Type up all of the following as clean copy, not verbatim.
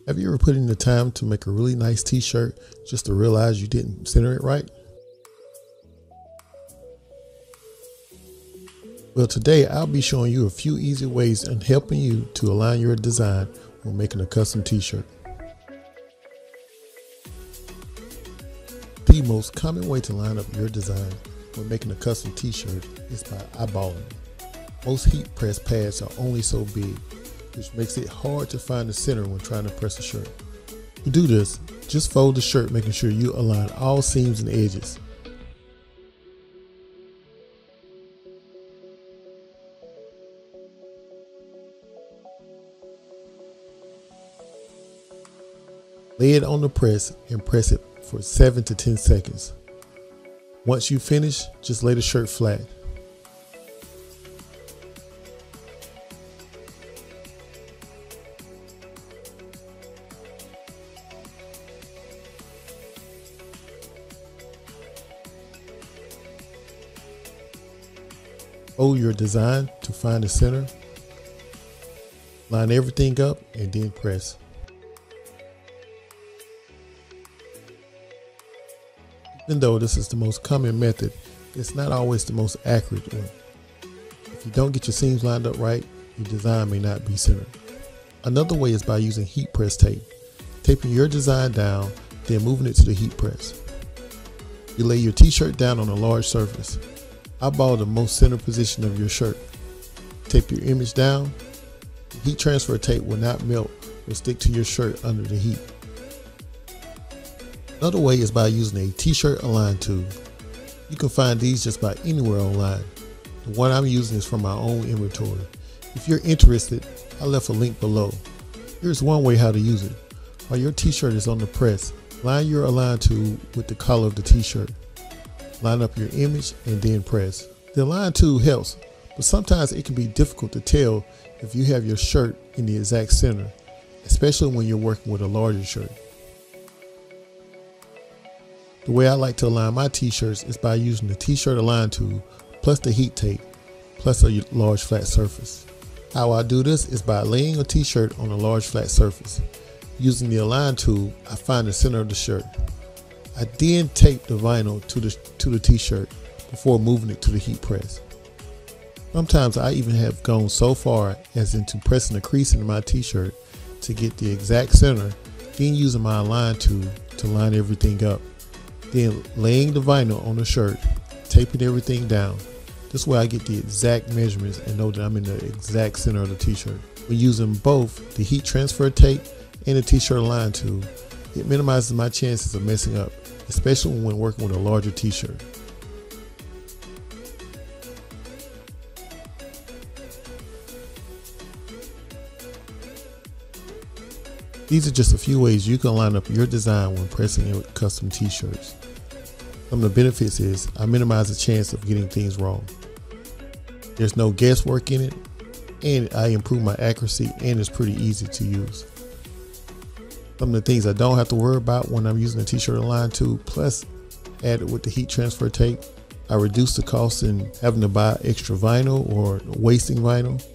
Have you ever put in the time to make a really nice t-shirt just to realize you didn't center it right? Well, today I'll be showing you a few easy ways and helping you to align your design when making a custom t-shirt. The most common way to line up your design when making a custom t-shirt is by eyeballing. Most heat press pads are only so big, which makes it hard to find the center when trying to press a shirt. To do this, just fold the shirt, making sure you align all seams and edges. Lay it on the press and press it for 7 to 10 seconds. Once you finish, just lay the shirt flat. Fold your design to find the center. Line everything up and then press. Even though this is the most common method, it's not always the most accurate one. If you don't get your seams lined up right, your design may not be centered. Another way is by using heat press tape. Taping your design down, then moving it to the heat press. You lay your t-shirt down on a large surface. Eyeball the most center position of your shirt. Tape your image down. The heat transfer tape will not melt or stick to your shirt under the heat. Another way is by using a t-shirt align tool. You can find these just about anywhere online. The one I'm using is from my own inventory. If you're interested, I left a link below. Here's one way how to use it. While your t-shirt is on the press, line your align tool with the collar of the t-shirt. Line up your image and then press. The align tool helps, but sometimes it can be difficult to tell if you have your shirt in the exact center, especially when you're working with a larger shirt. The way I like to align my t-shirts is by using the t-shirt align tool plus the heat tape plus a large flat surface. How I do this is by laying a t-shirt on a large flat surface. Using the align tool, I find the center of the shirt. I then tape the vinyl to the t-shirt before moving it to the heat press. Sometimes I even have gone so far as into pressing a crease into my t-shirt to get the exact center, then using my align tool to line everything up. Then laying the vinyl on the shirt, taping everything down. This way I get the exact measurements and know that I'm in the exact center of the t-shirt. When using both the heat transfer tape and the t-shirt align tool, it minimizes my chances of messing up, especially when working with a larger t-shirt. These are just a few ways you can line up your design when pressing in custom t-shirts. Some of the benefits is I minimize the chance of getting things wrong. There's no guesswork in it, and I improve my accuracy, and it's pretty easy to use. Some of the things I don't have to worry about when I'm using the t-shirt align tool, plus added with the heat transfer tape, I reduce the cost in having to buy extra vinyl or wasting vinyl,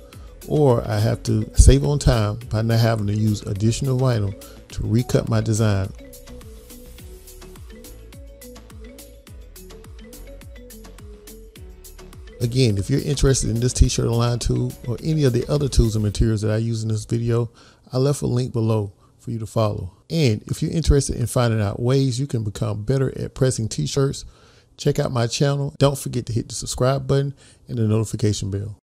or I have to save on time by not having to use additional vinyl to recut my design. Again, if you're interested in this t-shirt align tool or any of the other tools and materials that I use in this video, I left a link below for you to follow. And if you're interested in finding out ways you can become better at pressing t-shirts, check out my channel. Don't forget to hit the subscribe button and the notification bell.